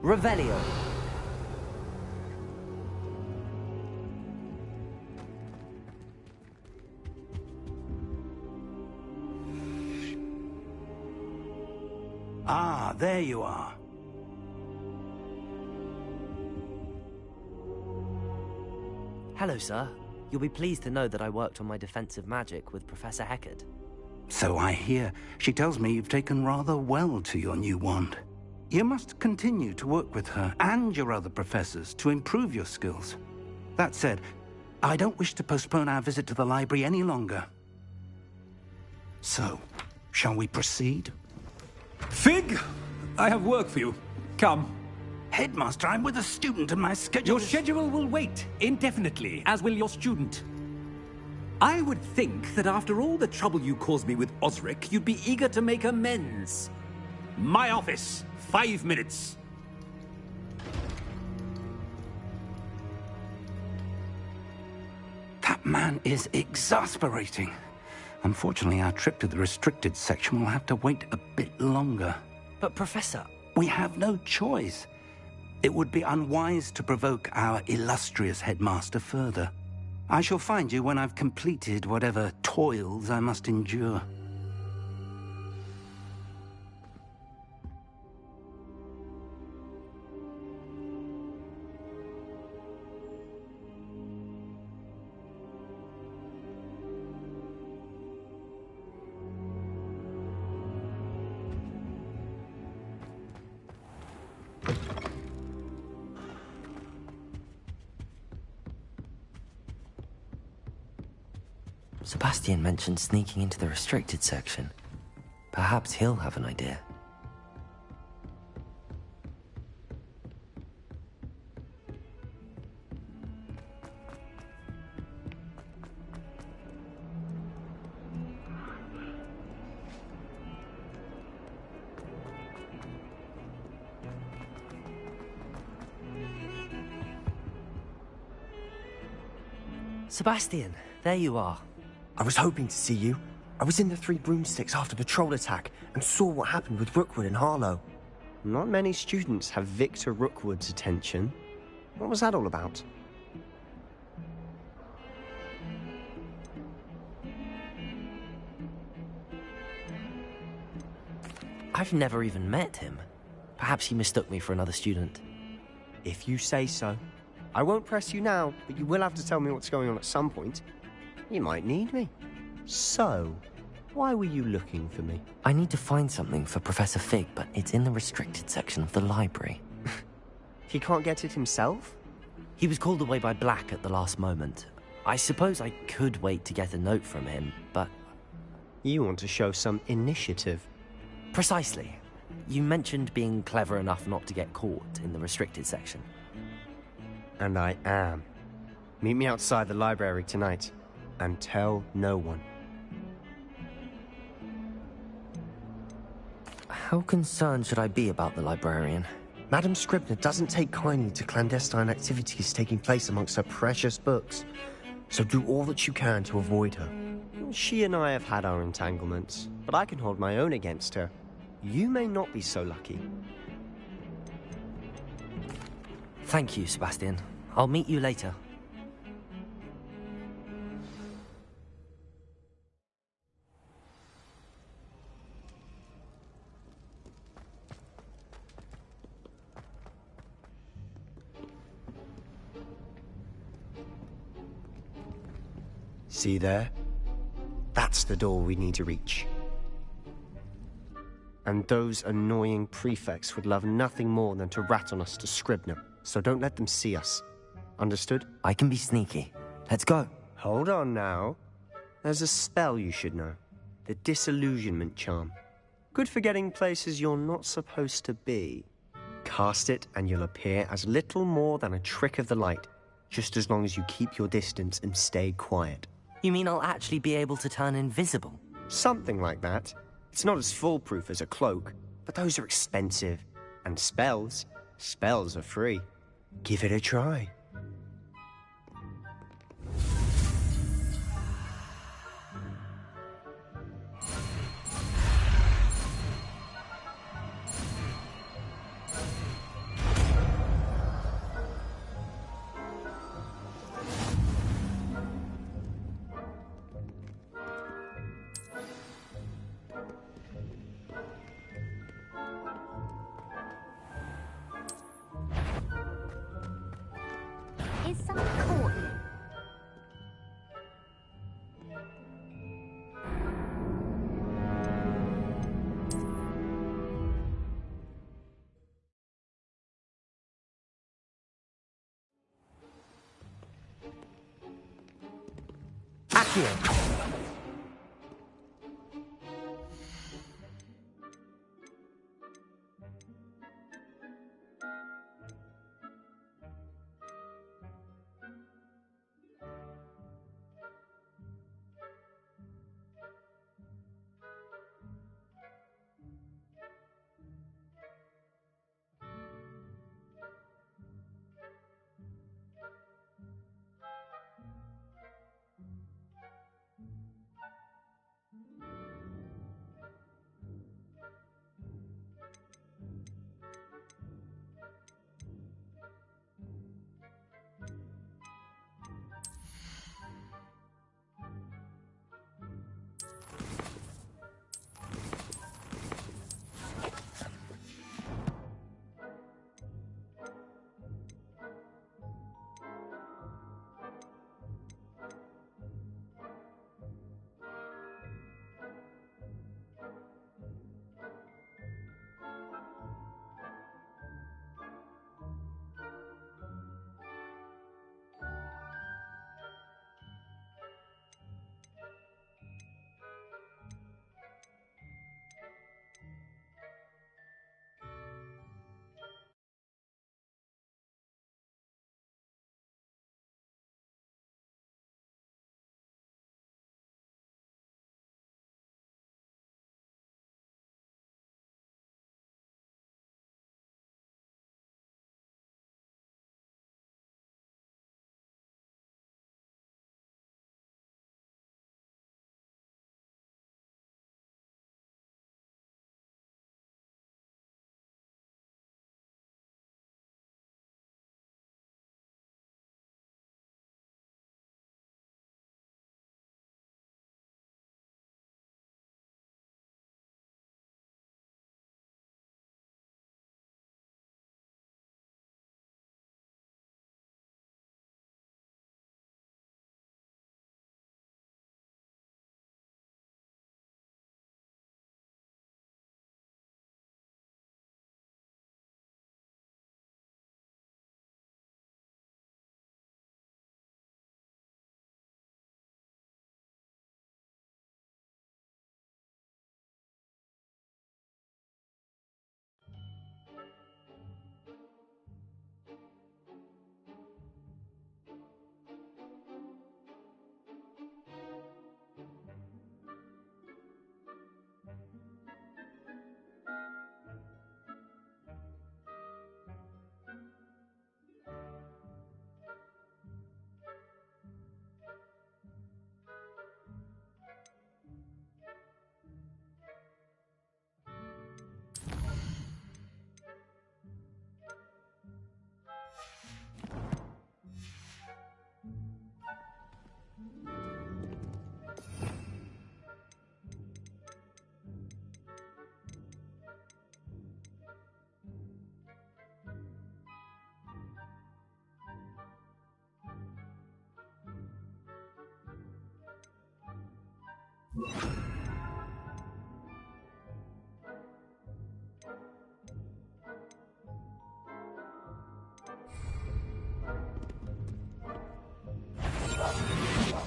Revelio. Ah, there you are. Hello, sir. You'll be pleased to know that I worked on my defensive magic with Professor Hecat. So I hear. She tells me you've taken rather well to your new wand. You must continue to work with her and your other professors to improve your skills. That said, I don't wish to postpone our visit to the library any longer. So, shall we proceed? Fig! I have work for you. Come. Headmaster, I'm with a student and my schedule Your schedule will wait indefinitely, as will your student. I would think that after all the trouble you caused me with Osric, you'd be eager to make amends. My office, 5 minutes. That man is exasperating. Unfortunately, our trip to the restricted section will have to wait a bit longer. But, Professor... We have no choice. It would be unwise to provoke our illustrious headmaster further. I shall find you when I've completed whatever toils I must endure. Sebastian mentioned sneaking into the restricted section. Perhaps he'll have an idea. Sebastian, there you are. I was hoping to see you. I was in the Three Broomsticks after the troll attack and saw what happened with Rookwood and Harlow. Not many students have Victor Rookwood's attention. What was that all about? I've never even met him. Perhaps he mistook me for another student. If you say so. I won't press you now, but you will have to tell me what's going on at some point. You might need me. So, why were you looking for me? I need to find something for Professor Fig, but it's in the restricted section of the library. He can't get it himself? He was called away by Black at the last moment. I suppose I could wait to get a note from him, but... You want to show some initiative. Precisely. You mentioned being clever enough not to get caught in the restricted section. And I am. Meet me outside the library tonight, and tell no one. How concerned should I be about the librarian? Madame Scribner doesn't take kindly to clandestine activities taking place amongst her precious books, so do all that you can to avoid her. She and I have had our entanglements, but I can hold my own against her. You may not be so lucky. Thank you, Sebastian. I'll meet you later. See there? That's the door we need to reach. And those annoying prefects would love nothing more than to rat on us to Scribner, so don't let them see us. Understood? I can be sneaky. Let's go. Hold on now. There's a spell you should know. The Disillusionment Charm. Good for getting places you're not supposed to be. Cast it and you'll appear as little more than a trick of the light, just as long as you keep your distance and stay quiet. You mean I'll actually be able to turn invisible? Something like that. It's not as foolproof as a cloak, but those are expensive. And spells are free. Give it a try. Is someone caught you? Accio!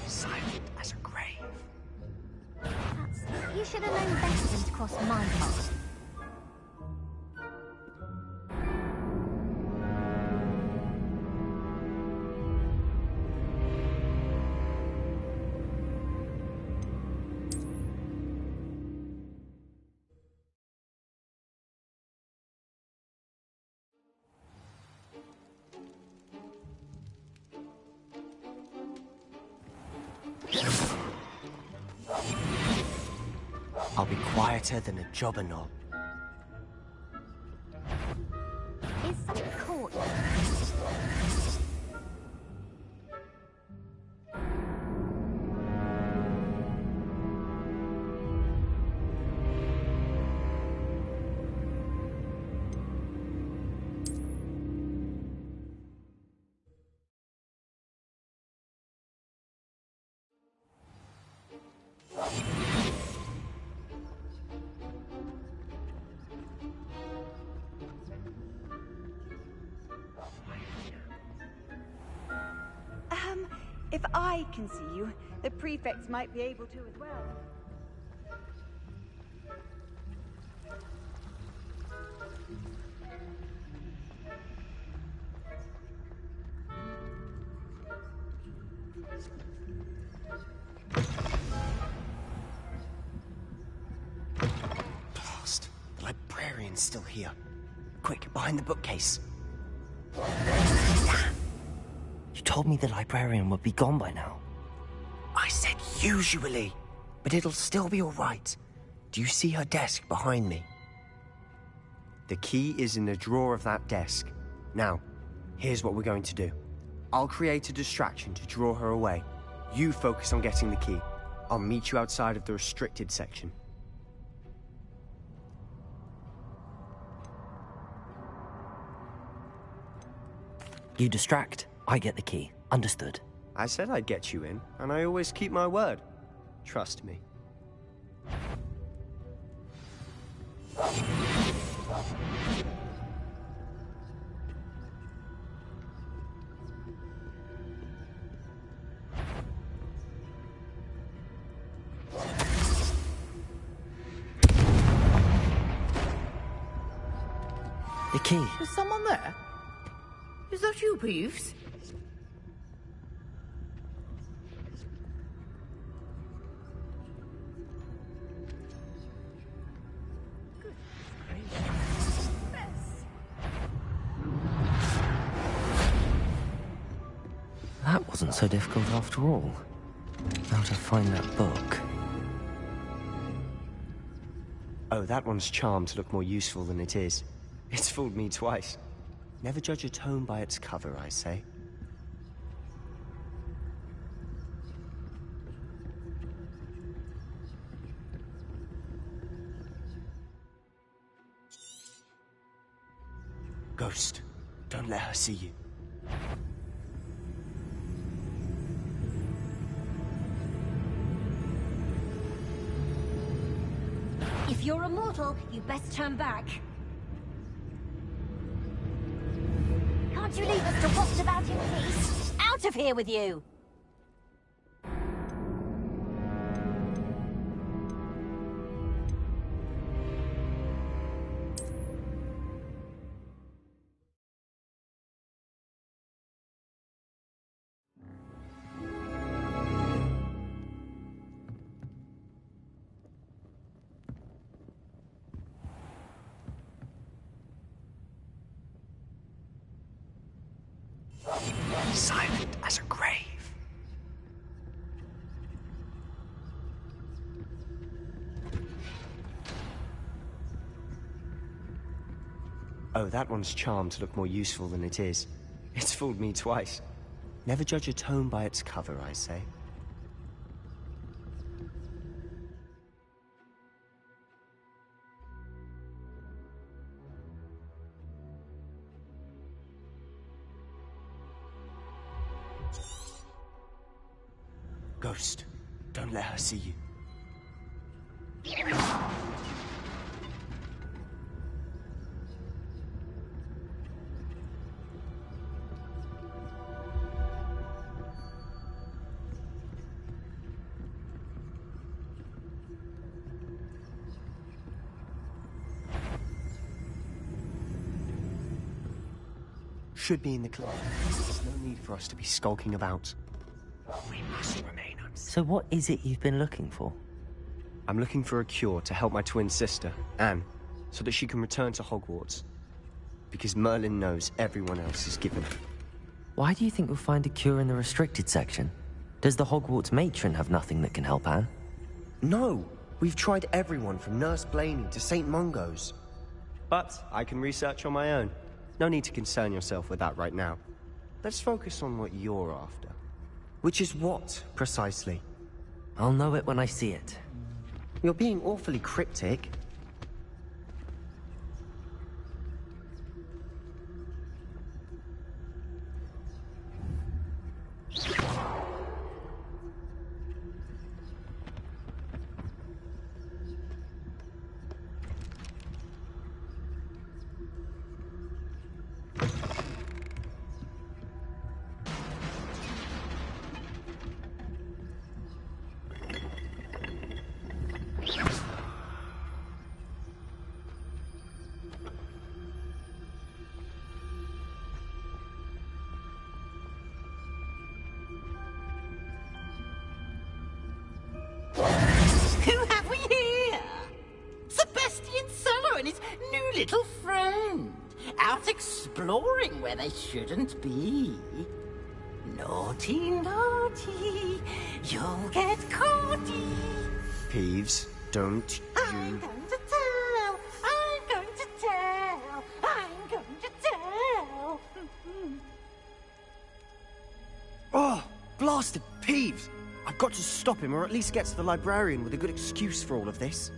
Silent as a grave. You should have known better than to cross my path. I'll be quieter than a jobber knob. Is someone caught you? If I can see you, the prefects might be able to as well. Blast. The librarian's still here. Quick, behind the bookcase. You told me the librarian would be gone by now. I said usually, but it'll still be all right. Do you see her desk behind me? The key is in the drawer of that desk. Now, here's what we're going to do. I'll create a distraction to draw her away. You focus on getting the key. I'll meet you outside of the restricted section. You distract, I get the key. Understood. I said I'd get you in, and I always keep my word. Trust me. The key. Is someone there? Is that you, Peeves? That wasn't so difficult after all. Now to find that book. Oh, that one's charmed to look more useful than it is. It's fooled me twice. Never judge a tome by its cover, I say. Ghost, don't let her see you. If you're a mortal, you best turn back. Can't you leave us to waft about in peace? Out of here with you! Silent as a grave. Oh, that one's charmed to look more useful than it is. It's fooled me twice. Never judge a tome by its cover, I say. Ghost, don't let her see you. Should be in the club. There's no need for us to be skulking about. We must remain unsafe. So what is it you've been looking for? I'm looking for a cure to help my twin sister, Anne, so that she can return to Hogwarts. Because Merlin knows everyone else is given. Why do you think we'll find a cure in the restricted section? Does the Hogwarts matron have nothing that can help Anne? No! We've tried everyone from Nurse Blaney to St. Mungo's. But I can research on my own. No need to concern yourself with that right now. Let's focus on what you're after. Which is what, precisely? I'll know it when I see it. You're being awfully cryptic. his new little friend, out exploring where they shouldn't be. Naughty, naughty, you'll get caughty. Peeves, don't I'm you... going to tell, I'm going to tell, I'm going to tell. Oh, blasted Peeves! I've got to stop him, or at least get to the librarian with a good excuse for all of this.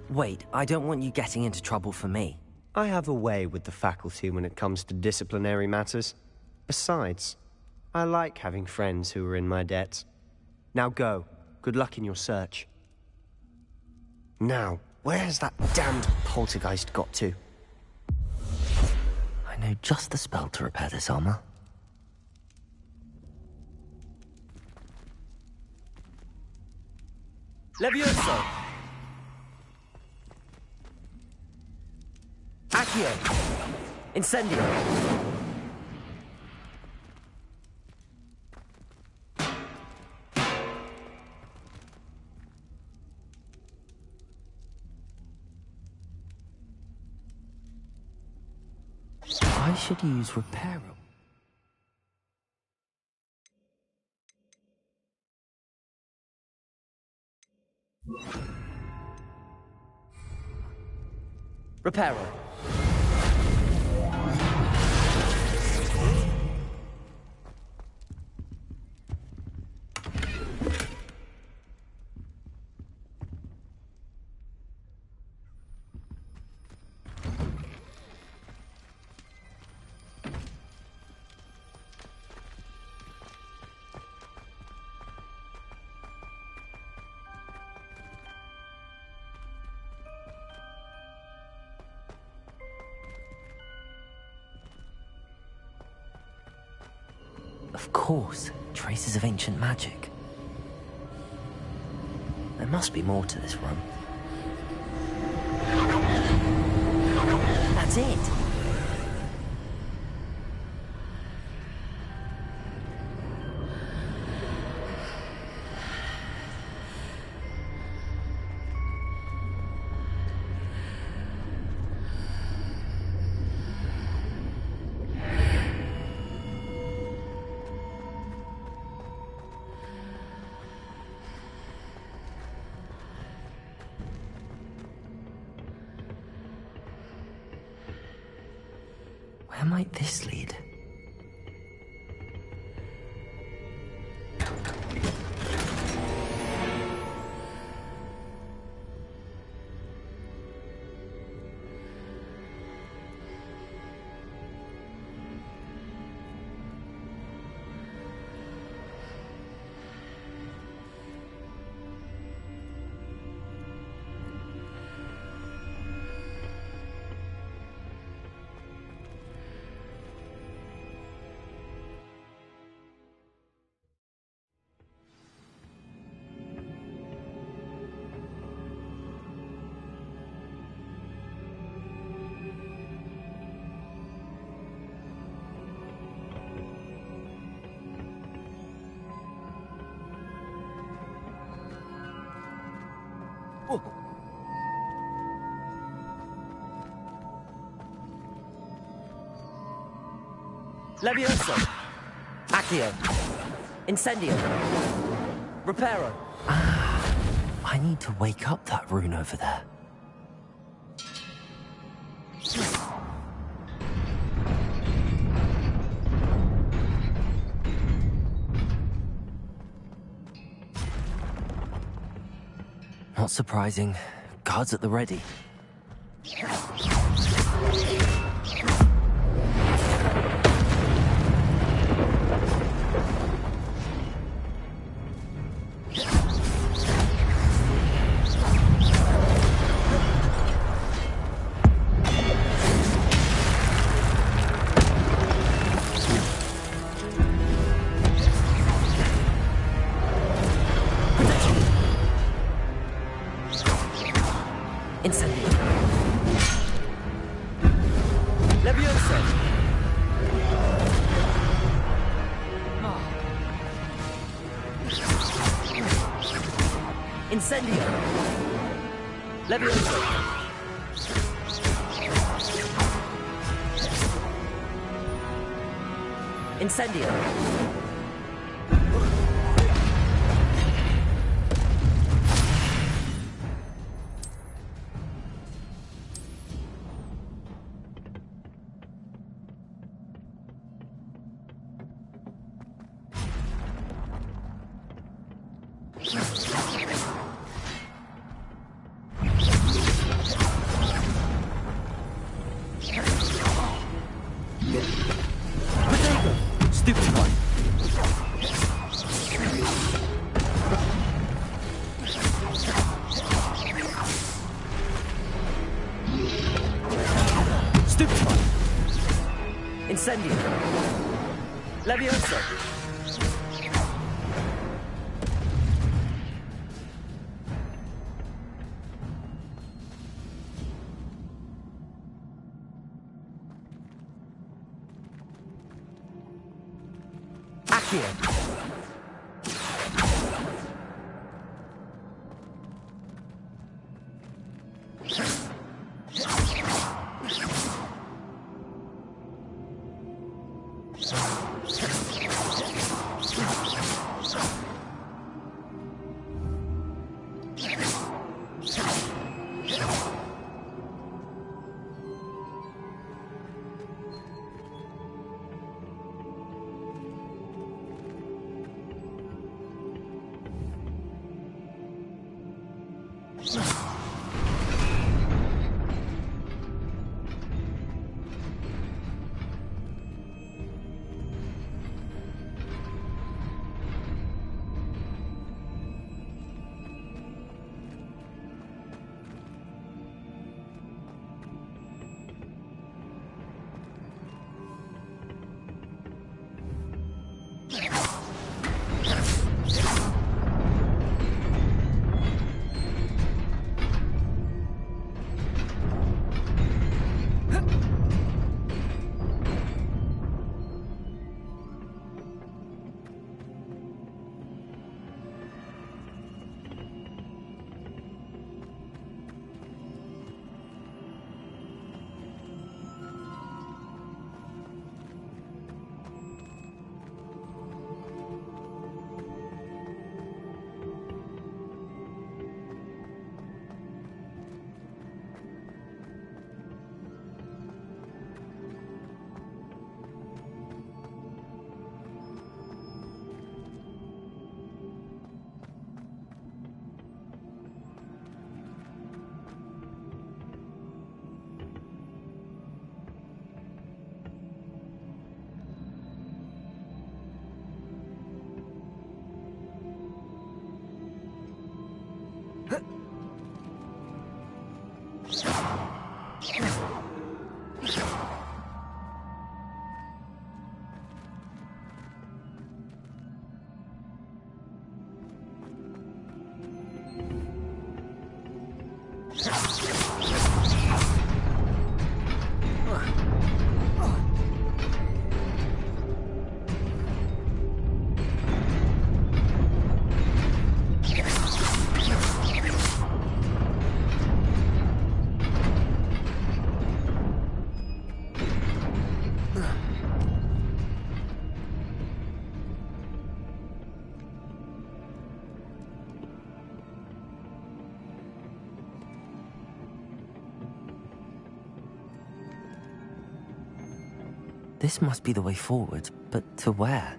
Wait, I don't want you getting into trouble for me. I have a way with the faculty when it comes to disciplinary matters. Besides, I like having friends who are in my debt. Now go. Good luck in your search. Now, where has that damned poltergeist got to? I know just the spell to repair this armor. Levioso! Accio! Incendio! I should use Reparo. Reparo. Of course, traces of ancient magic. There must be more to this room. That's it! Where might this lead? Oh. Levioso! Accio! Incendio! Reparo! I need to wake up that rune over there. Not surprising. Guards at the ready. Incendio. Levioso. Incendio. Levioso. Incendio. Stupid one. Stupid one. Incendio. Levioso. Accio. This must be the way forward, but to where?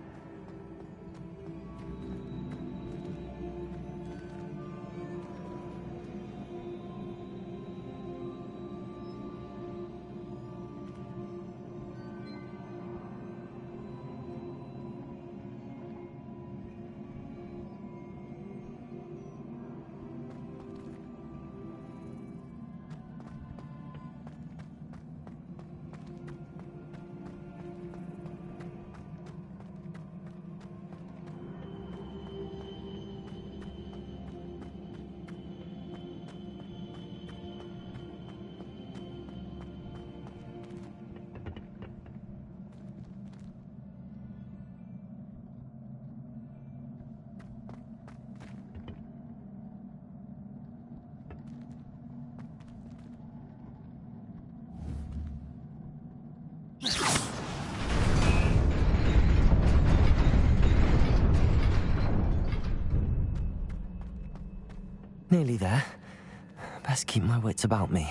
Nearly there. Best keep my wits about me.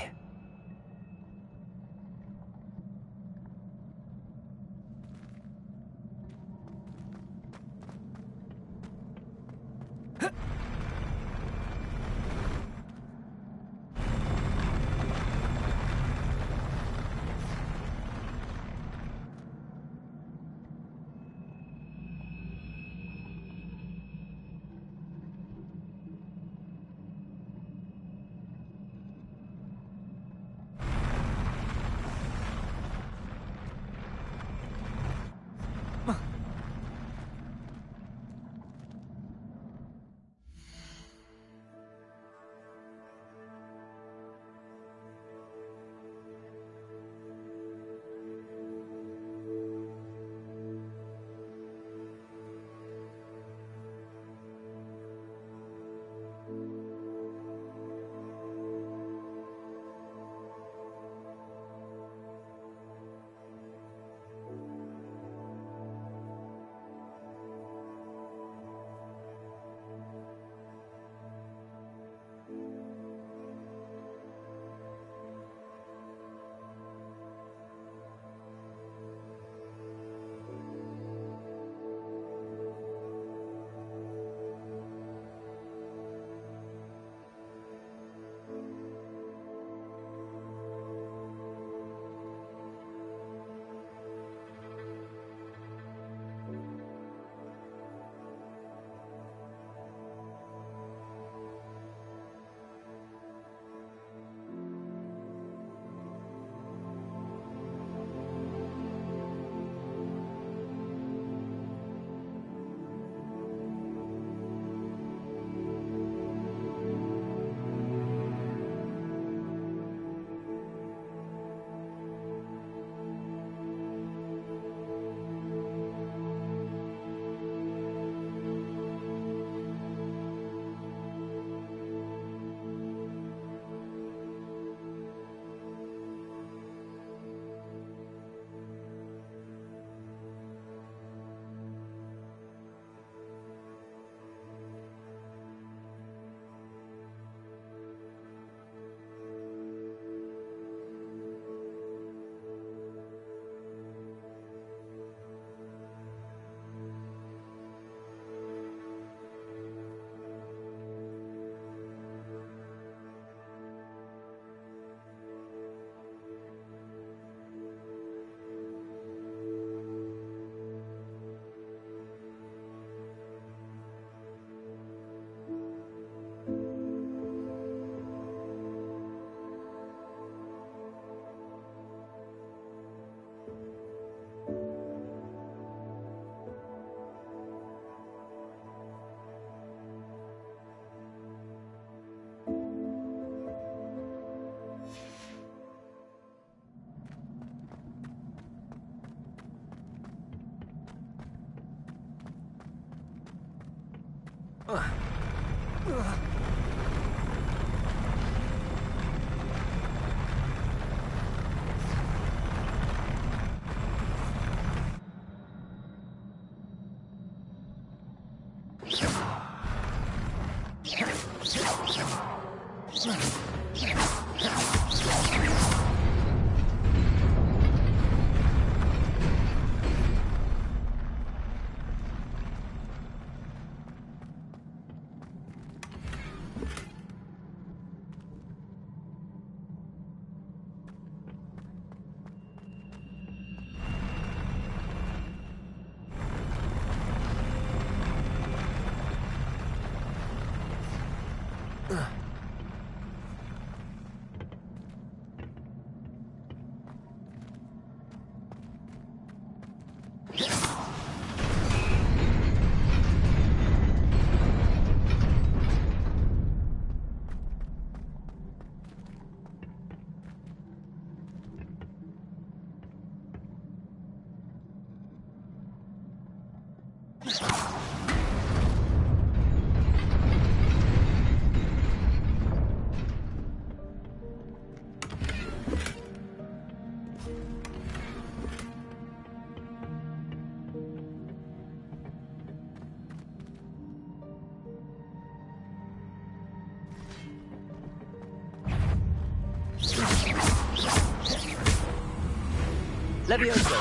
Levioso.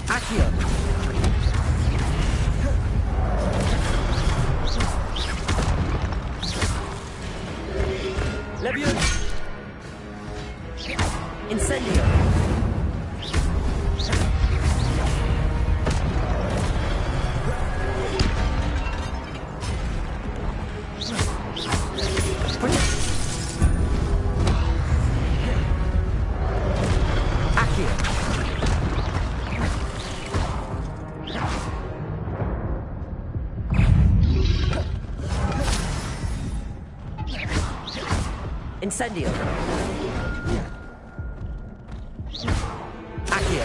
Accio. Levioso. Incendio. Incendio. Accio.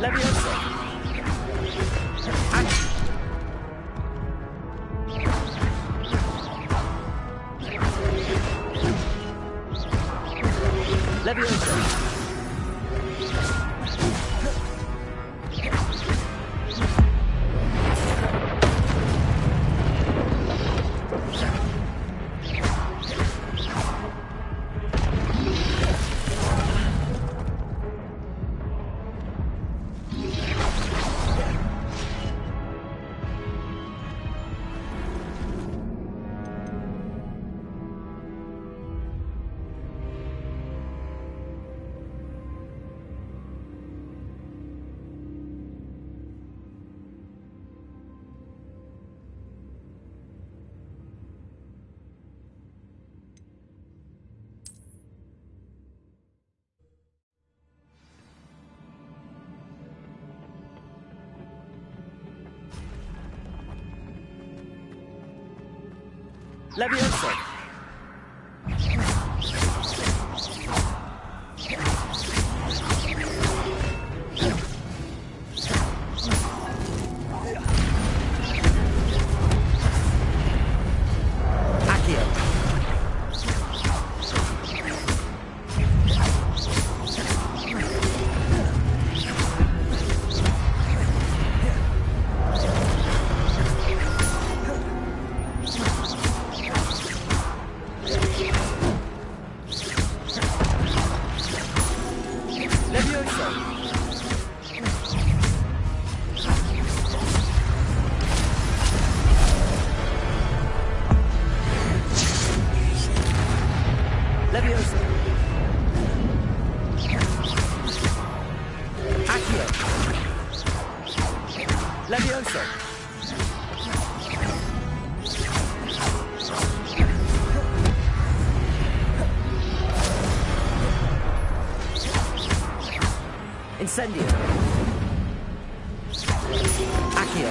Levioso. Levioso. Levioso. Accio. Levioso. Accio. Levioso. Incendio. Accio.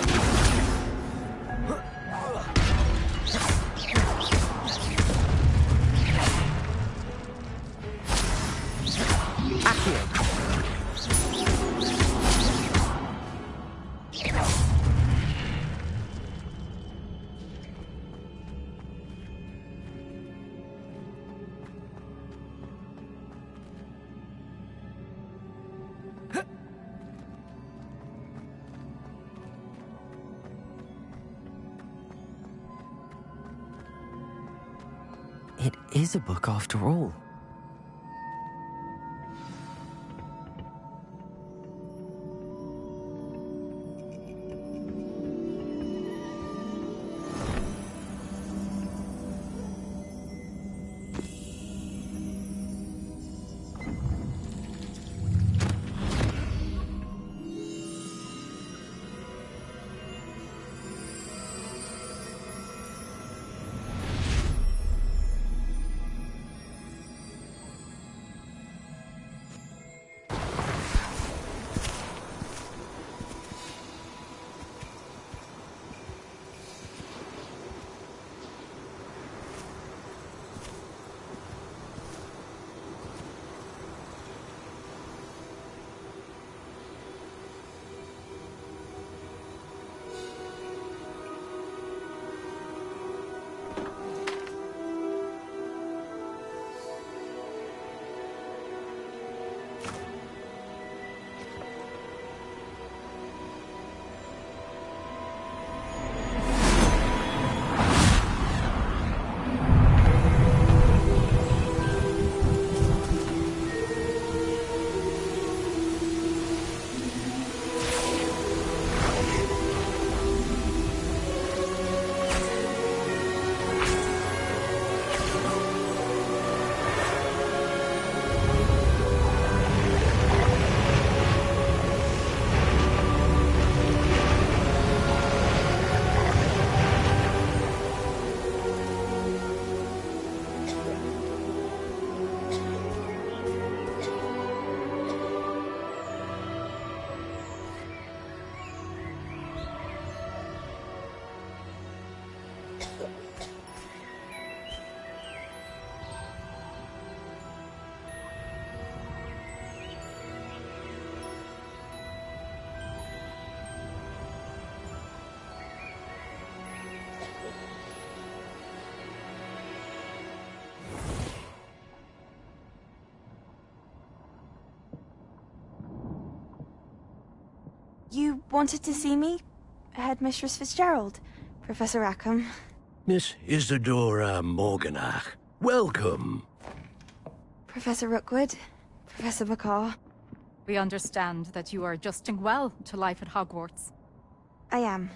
It is a book after all. You wanted to see me? Headmistress Fitzgerald, Professor Rackham. Miss Isadora Morganach, welcome. Professor Rookwood, Professor Bakar. We understand that you are adjusting well to life at Hogwarts. I am.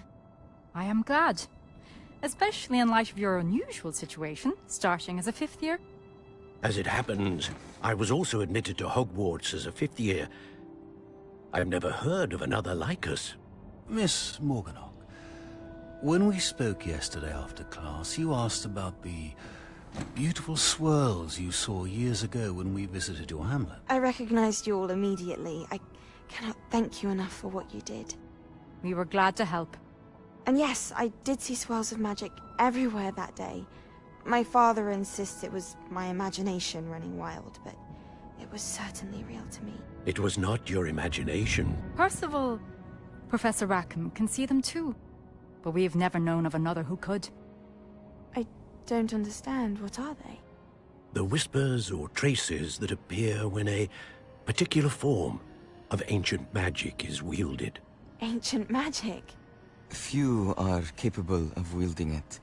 I am glad. Especially in light of your unusual situation, starting as a 5th year. As it happens, I was also admitted to Hogwarts as a 5th year. I've never heard of another like us. Miss Morganach, when we spoke yesterday after class, you asked about the beautiful swirls you saw years ago when we visited your hamlet. I recognized you all immediately. I cannot thank you enough for what you did. We were glad to help. And yes, I did see swirls of magic everywhere that day. My father insists it was my imagination running wild, but it was certainly real to me. It was not your imagination. Percival, Professor Rackham can see them too. But we have never known of another who could. I don't understand. What are they? The whispers or traces that appear when a particular form of ancient magic is wielded. Ancient magic? Few are capable of wielding it.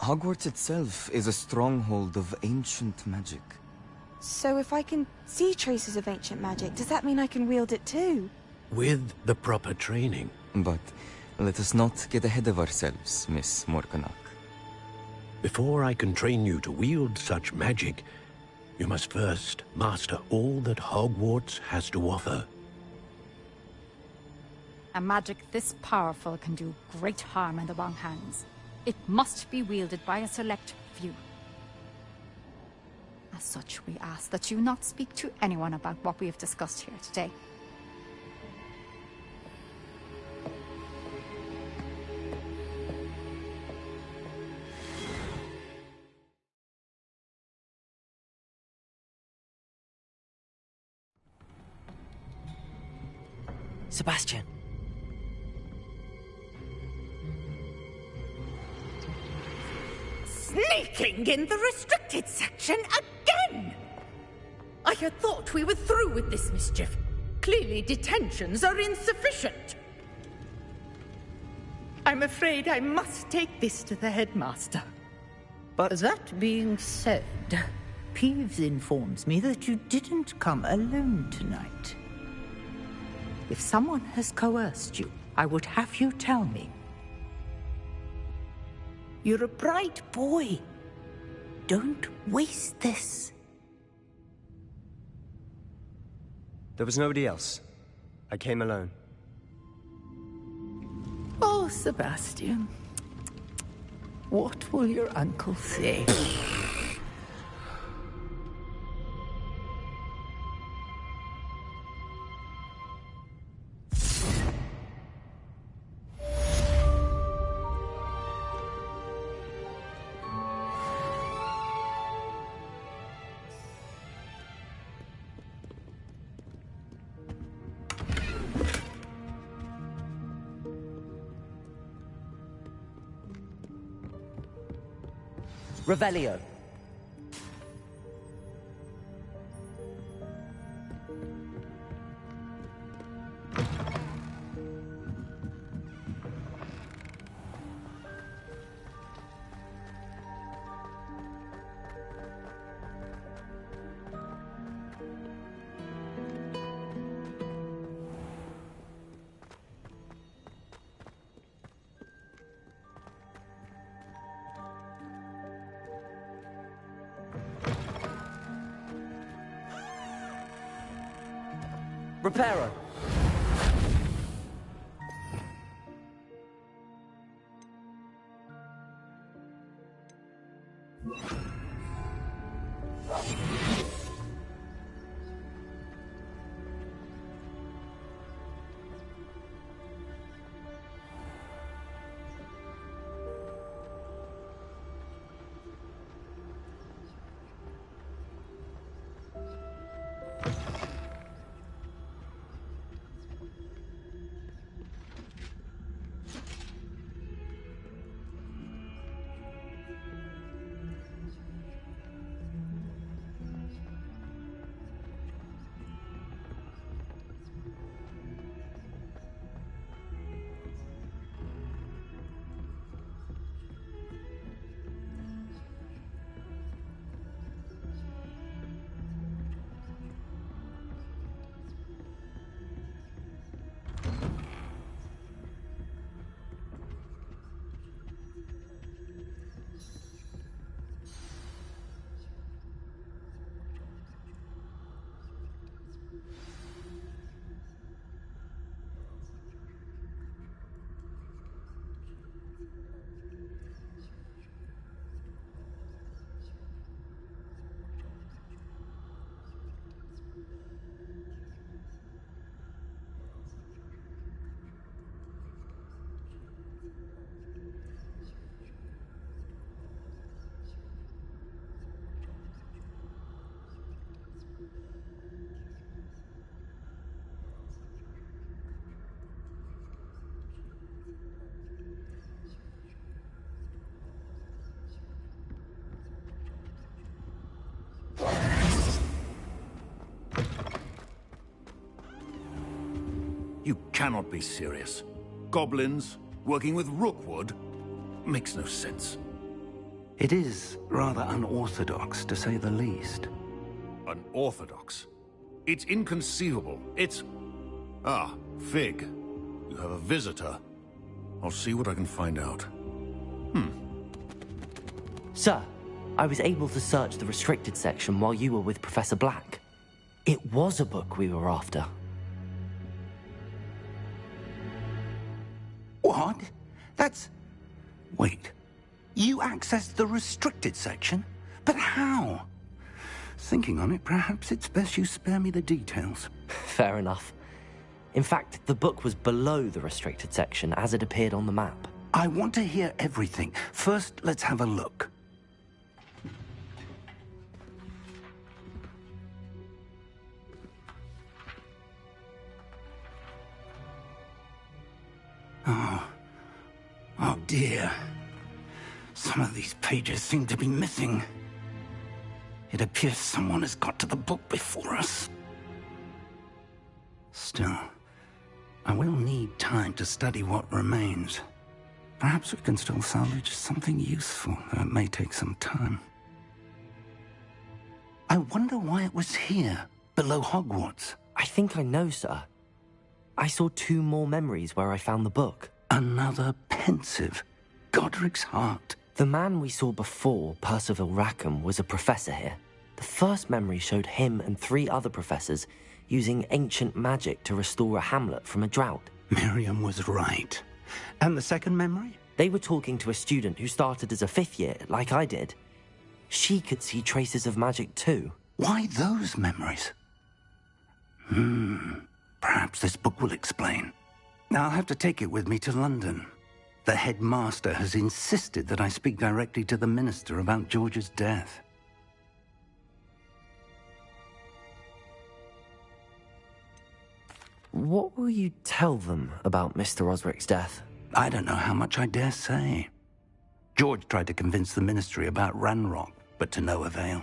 Hogwarts itself is a stronghold of ancient magic. So if I can see traces of ancient magic, does that mean I can wield it too? With the proper training. But let us not get ahead of ourselves, Miss Morganach. Before I can train you to wield such magic, you must first master all that Hogwarts has to offer. A magic this powerful can do great harm in the wrong hands. It must be wielded by a select few. As such, we ask that you not speak to anyone about what we have discussed here today. Sebastian. Sneaking in the restricted section again! I had thought we were through with this mischief. Clearly detentions are insufficient. I'm afraid I must take this to the headmaster. But that being said, Peeves informs me that you didn't come alone tonight. If someone has coerced you, I would have you tell me. You're a bright boy. Don't waste this. There was nobody else. I came alone. Oh, Sebastian. What will your uncle say? Revelio. Reparo. You cannot be serious. Goblins working with Rookwood? Makes no sense. It is rather unorthodox, to say the least. Unorthodox? It's inconceivable. It's... Ah, Fig. You have a visitor. I'll see what I can find out. Sir, I was able to search the restricted section while you were with Professor Black. It was a book we were after. What? That's... Wait. You accessed the restricted section? But how? Thinking on it, perhaps it's best you spare me the details. Fair enough. In fact, the book was below the restricted section as it appeared on the map. I want to hear everything. First, let's have a look. Oh dear. Some of these pages seem to be missing. It appears someone has got to the book before us. Still, I will need time to study what remains. Perhaps we can still salvage something useful, though it may take some time. I wonder why it was here, below Hogwarts. I think I know, sir. I saw 2 more memories where I found the book. Another pensive. Godric's heart. The man we saw before, Percival Rackham, was a professor here. The first memory showed him and 3 other professors using ancient magic to restore a hamlet from a drought. Miriam was right. And the second memory? They were talking to a student who started as a 5th year, like I did. She could see traces of magic too. Why those memories? Perhaps this book will explain. I'll have to take it with me to London. The headmaster has insisted that I speak directly to the minister about George's death. What will you tell them about Mr. Osric's death? I don't know how much I dare say. George tried to convince the ministry about Ranrock, but to no avail.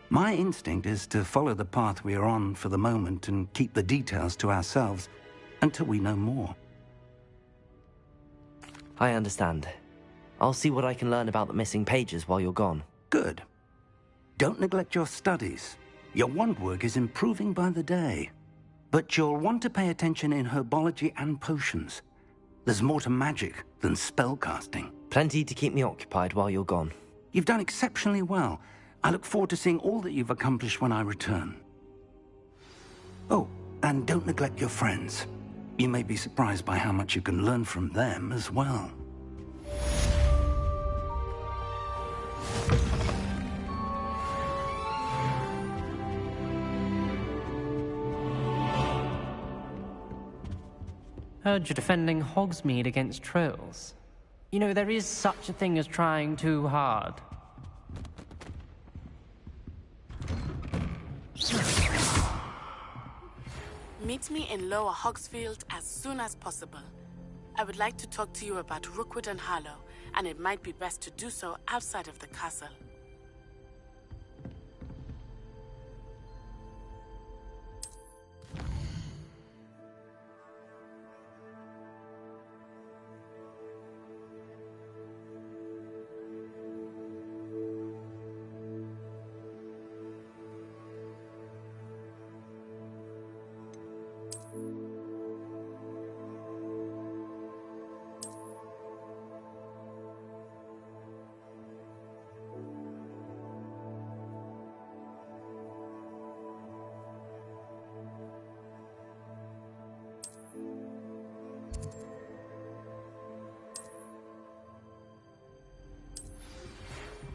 My instinct is to follow the path we are on for the moment and keep the details to ourselves until we know more. I understand. I'll see what I can learn about the missing pages while you're gone. Good. Don't neglect your studies. Your wand work is improving by the day. But you'll want to pay attention in herbology and potions. There's more to magic than spellcasting. Plenty to keep me occupied while you're gone. You've done exceptionally well. I look forward to seeing all that you've accomplished when I return. Oh, and don't neglect your friends. You may be surprised by how much you can learn from them as well. Heard you're defending Hogsmeade against trolls. You know, there is such a thing as trying too hard. Meet me in Lower Hogsfield as soon as possible. I would like to talk to you about Rookwood and Harlow, and it might be best to do so outside of the castle.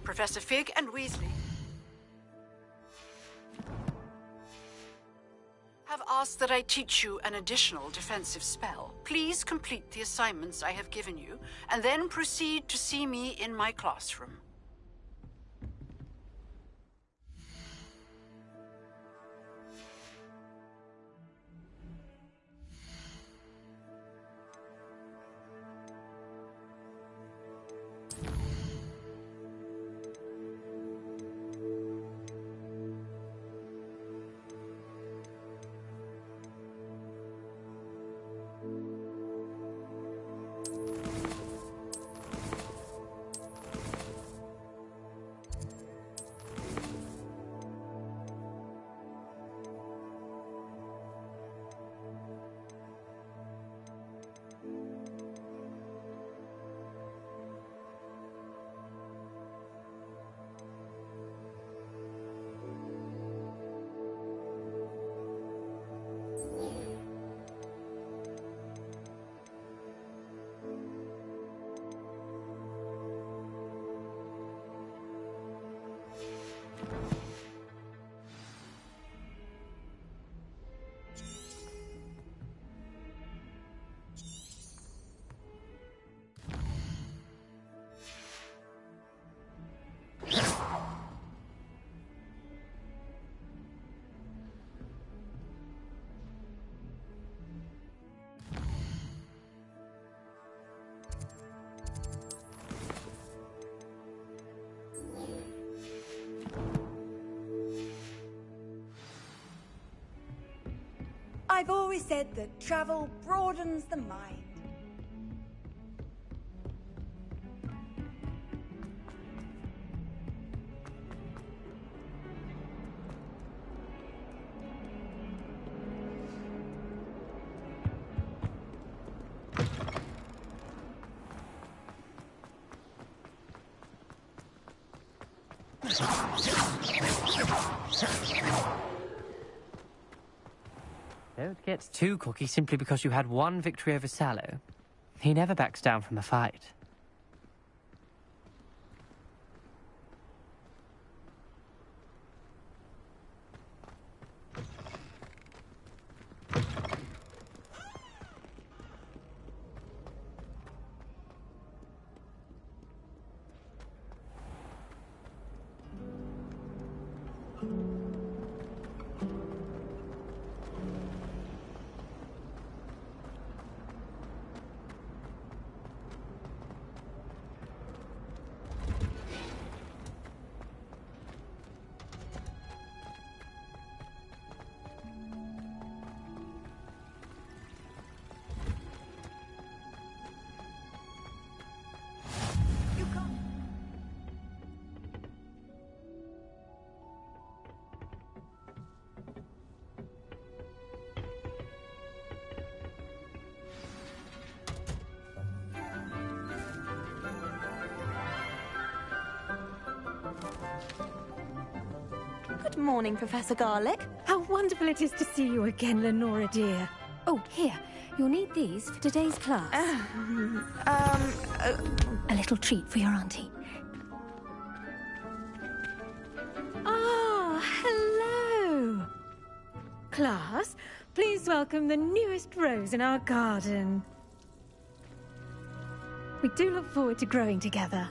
Professor Fig and Weasley have asked that I teach you an additional defensive spell. Please complete the assignments I have given you, and then proceed to see me in my classroom. I've always said that travel broadens the mind. Don't get too cocky simply because you had one victory over Sallow. He never backs down from a fight. Good morning, Professor Garlick. How wonderful it is to see you again, Lenora dear. Oh, here. You'll need these for today's class. A little treat for your auntie. Ah, hello. Class, please welcome the newest rose in our garden. We do look forward to growing together.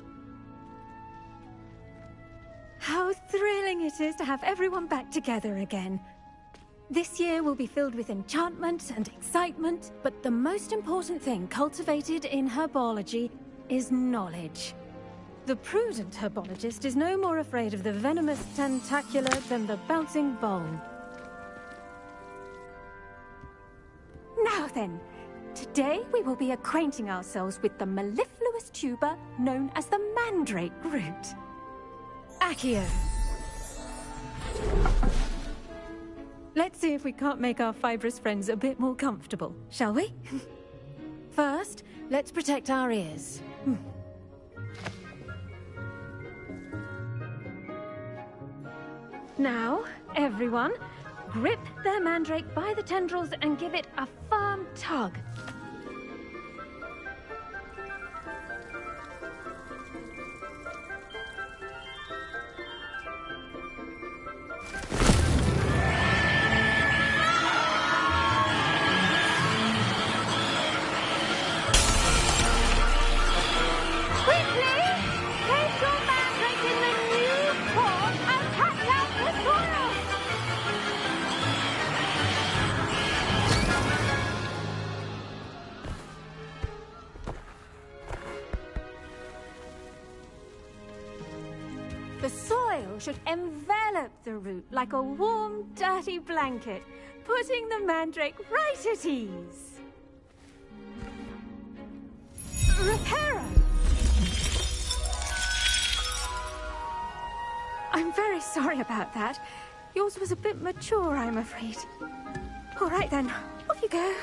How thrilling it is to have everyone back together again. This year will be filled with enchantment and excitement, but the most important thing cultivated in herbology is knowledge. The prudent herbologist is no more afraid of the venomous tentacula than the bouncing vole. Now then, today we will be acquainting ourselves with the mellifluous tuber known as the mandrake root. Accio. Let's see if we can't make our fibrous friends a bit more comfortable, shall we? First, let's protect our ears. Now, everyone, grip their mandrake by the tendrils and give it a firm tug. The soil should envelop the root like a warm, dirty blanket, putting the mandrake right at ease. Reparo! I'm very sorry about that. Yours was a bit mature, I'm afraid. All right then, off you go.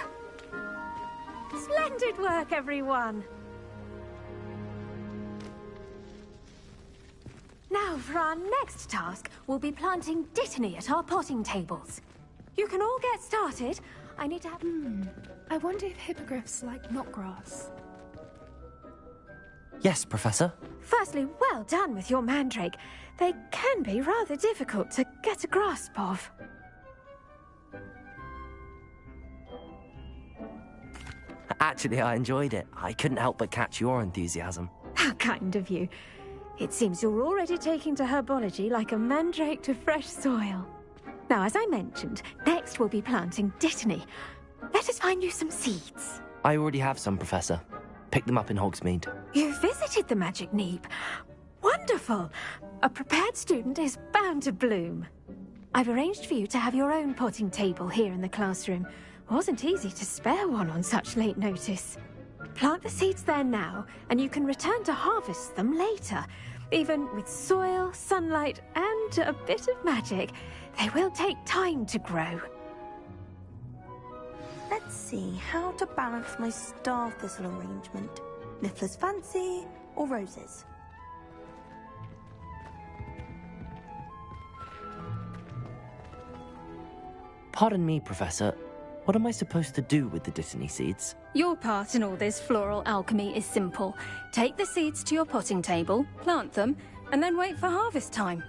Splendid work, everyone! Now, for our next task, we'll be planting Dittany at our potting tables. You can all get started. I need to have... I wonder if hippogriffs like knotgrass. Yes, Professor. Firstly, well done with your mandrake. They can be rather difficult to get a grasp of. Actually, I enjoyed it. I couldn't help but catch your enthusiasm. How kind of you. It seems you're already taking to herbology like a mandrake to fresh soil. Now, as I mentioned, next we'll be planting Dittany. Let us find you some seeds. I already have some, Professor. Picked them up in Hogsmeade. You visited the Magic Neep. Wonderful! A prepared student is bound to bloom. I've arranged for you to have your own potting table here in the classroom. Wasn't easy to spare one on such late notice. Plant the seeds there now, and you can return to harvest them later. Even with soil, sunlight, and a bit of magic, they will take time to grow. Let's see how to balance my star thistle arrangement. Niffler's fancy or roses? Pardon me, Professor. What am I supposed to do with the Dittany seeds? Your part in all this floral alchemy is simple. Take the seeds to your potting table, plant them, and then wait for harvest time.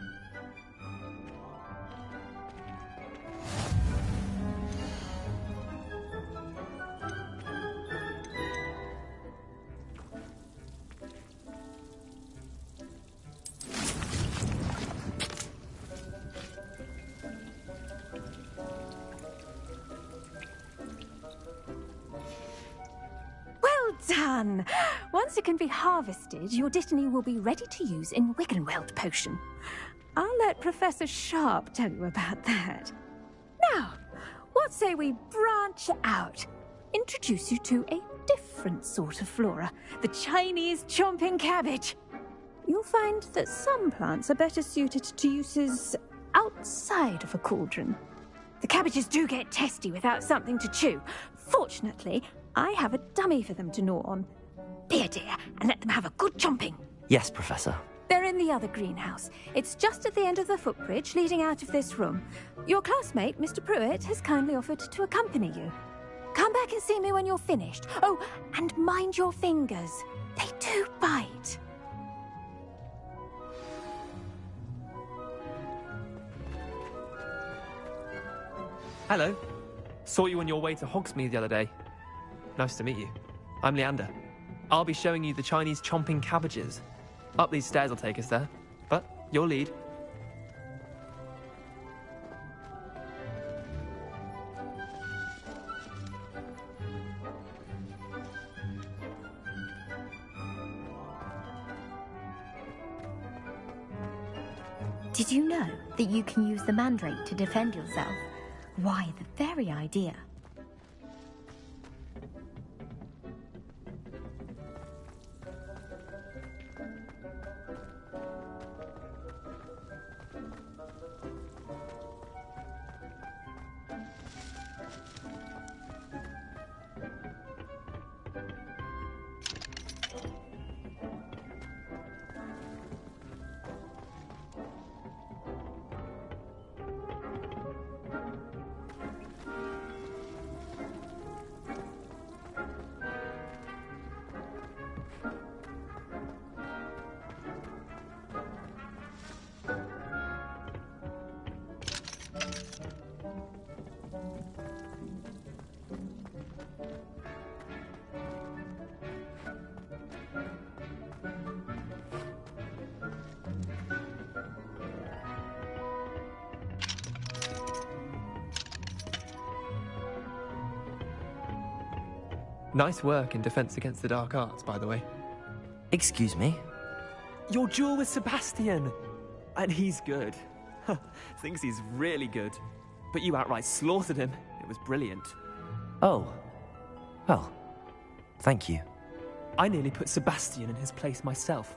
Done! Once it can be harvested, your Dittany will be ready to use in Wiggenweld potion. I'll let Professor Sharp tell you about that. Now, what say we branch out? Introduce you to a different sort of flora, the Chinese chomping cabbage. You'll find that some plants are better suited to uses outside of a cauldron. The cabbages do get testy without something to chew. Fortunately, I have a dummy for them to gnaw on. Be a dear and let them have a good chomping. Yes, Professor. They're in the other greenhouse. It's just at the end of the footbridge leading out of this room. Your classmate, Mr. Pruitt, has kindly offered to accompany you. Come back and see me when you're finished. Oh, and mind your fingers. They do bite. Hello. Saw you on your way to Hogsmeade the other day. Nice to meet you. I'm Leander. I'll be showing you the Chinese chomping cabbages. Up these stairs will take us there, but your lead. Did you know that you can use the mandrake to defend yourself? Why, the very idea. Nice work in Defense Against the Dark Arts, by the way. Excuse me? Your duel with Sebastian! And he's good. Thinks he's really good. But you outright slaughtered him. It was brilliant. Oh. Well, thank you. I nearly put Sebastian in his place myself.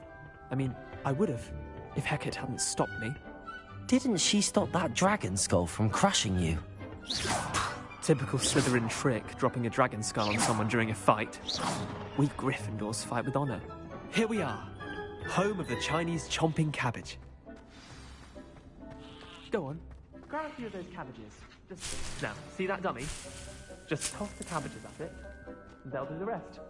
I mean, I would have, if Hecate hadn't stopped me. Didn't she stop that dragon skull from crushing you? Typical Slytherin trick, dropping a dragon skull on someone during a fight. We Gryffindors fight with honor. Here we are, home of the Chinese chomping cabbage. Go on, grab a few of those cabbages. Just now, see that dummy? Just toss the cabbages at it, and they'll do the rest.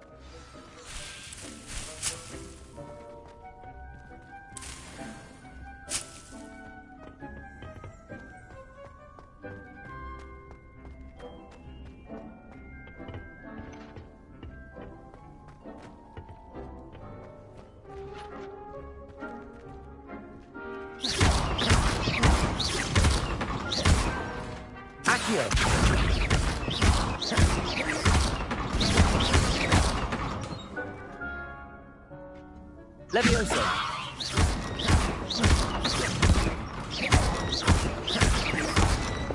Levioso.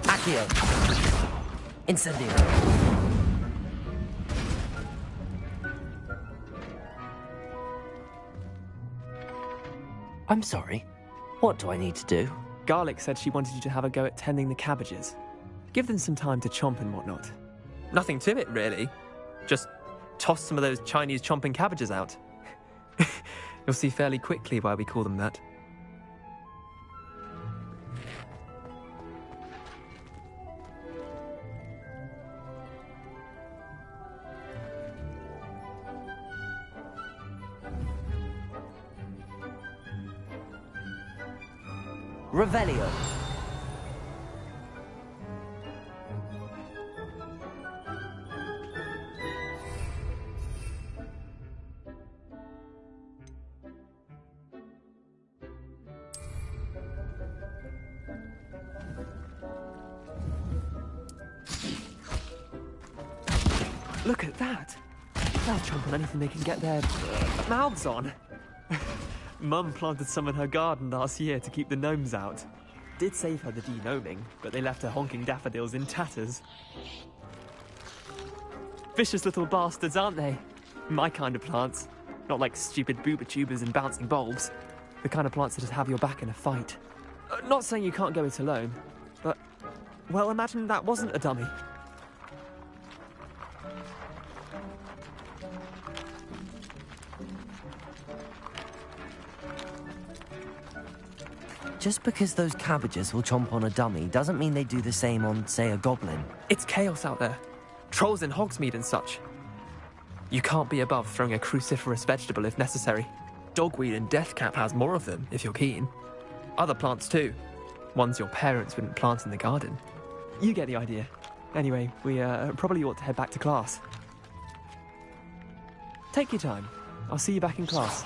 Accio. Incendio. I'm sorry. What do I need to do? Garlic said she wanted you to have a go at tending the cabbages. Give them some time to chomp and whatnot. Nothing to it, really. Just toss some of those Chinese chomping cabbages out. You'll see fairly quickly why we call them that. Revelio. Look at that! They'll chomp on anything they can get their mouths on. Mum planted some in her garden last year to keep the gnomes out. Did save her the de-gnoming, but they left her honking daffodils in tatters. Vicious little bastards, aren't they? My kind of plants. Not like stupid booba tubers and bouncing bulbs. The kind of plants that just have your back in a fight. Not saying you can't go it alone, but... well, imagine that wasn't a dummy. Just because those cabbages will chomp on a dummy doesn't mean they do the same on, say, a goblin. It's chaos out there. Trolls in Hogsmeade and such. You can't be above throwing a cruciferous vegetable if necessary. Dogweed and Deathcap has more of them, if you're keen. Other plants too. Ones your parents wouldn't plant in the garden. You get the idea. Anyway, we probably ought to head back to class. Take your time. I'll see you back in class.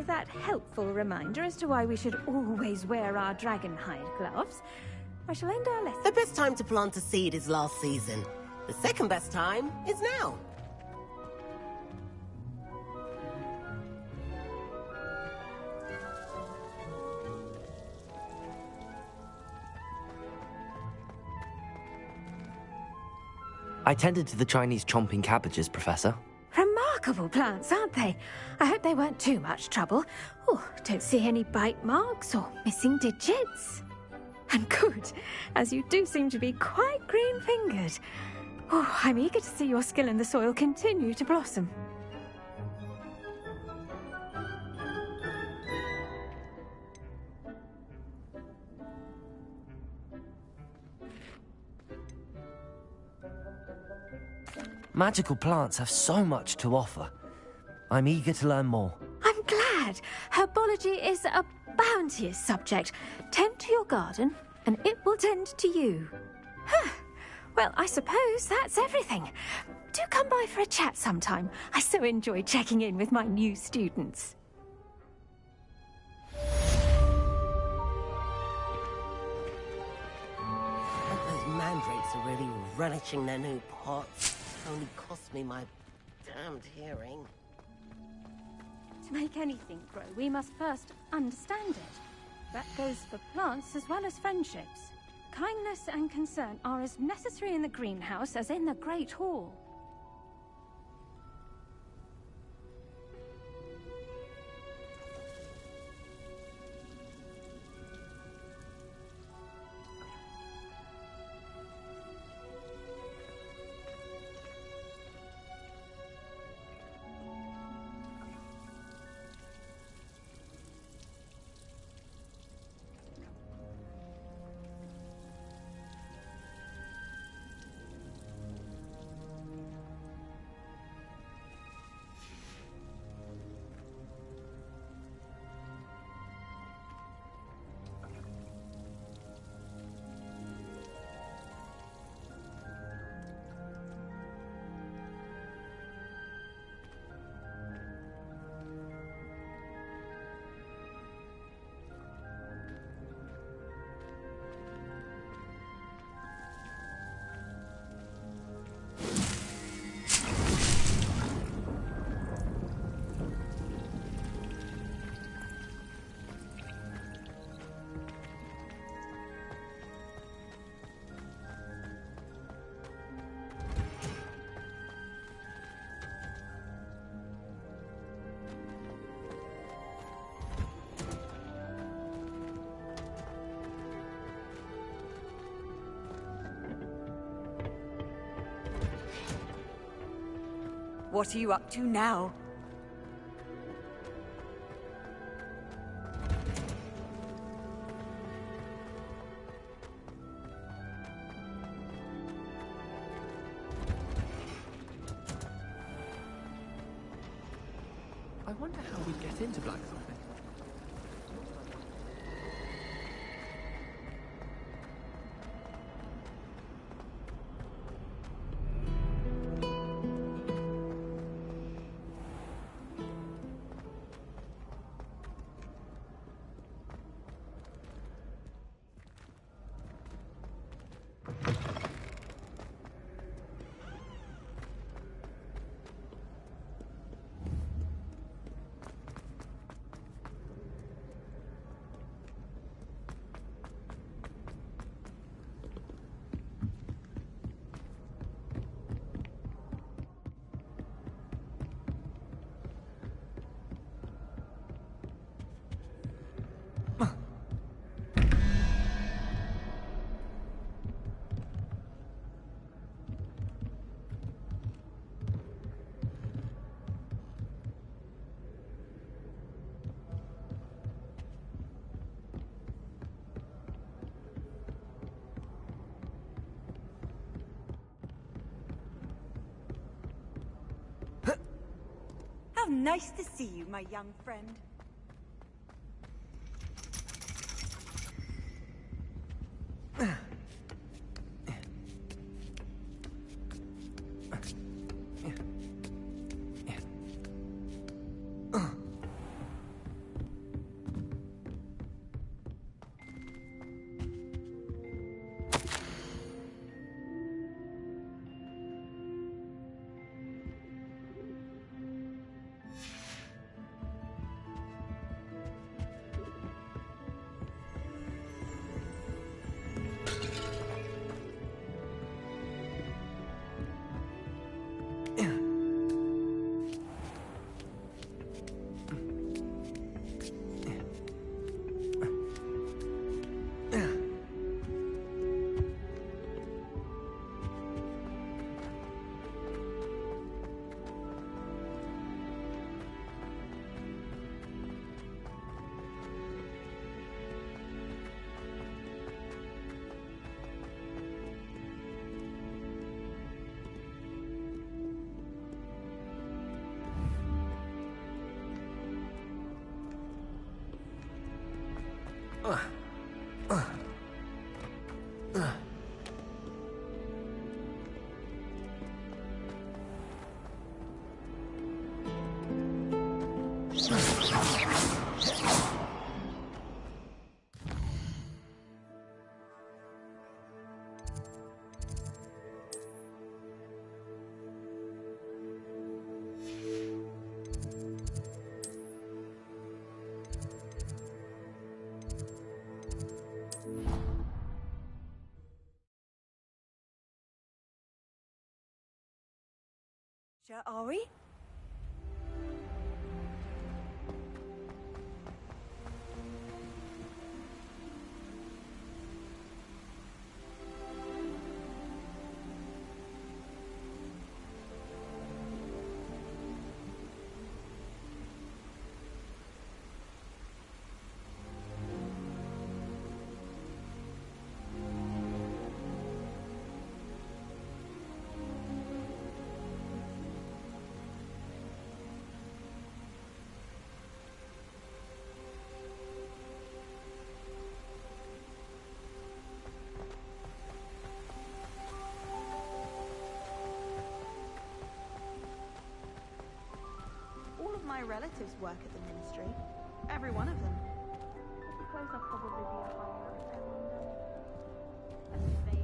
That helpful reminder as to why we should always wear our dragon hide gloves, I shall end our lesson. The best time to plant a seed is last season. The second best time is now. I tended to the Chinese chomping cabbages, Professor. Remarkable plants, aren't they? I hope they weren't too much trouble. Oh, don't see any bite marks or missing digits. And good, as you do seem to be quite green-fingered. Oh, I'm eager to see your skill in the soil continue to blossom. Magical plants have so much to offer. I'm eager to learn more. I'm glad. Herbology is a bounteous subject. Tend to your garden, and it will tend to you. Well, I suppose that's everything. Do come by for a chat sometime. I so enjoy checking in with my new students. Those mandrakes are really relishing their new pots. Only cost me my damned hearing. To make anything grow, we must first understand it. That goes for plants as well as friendships. kindness and concern are as necessary in the greenhouse as in the Great Hall. What are you up to now? I wonder how we'd get into blacksmithing. How nice to see you, my young friend. future, are we? All of my relatives work at the Ministry. Every one of them. I suppose I'll probably be a higher I wonder. As if they and me.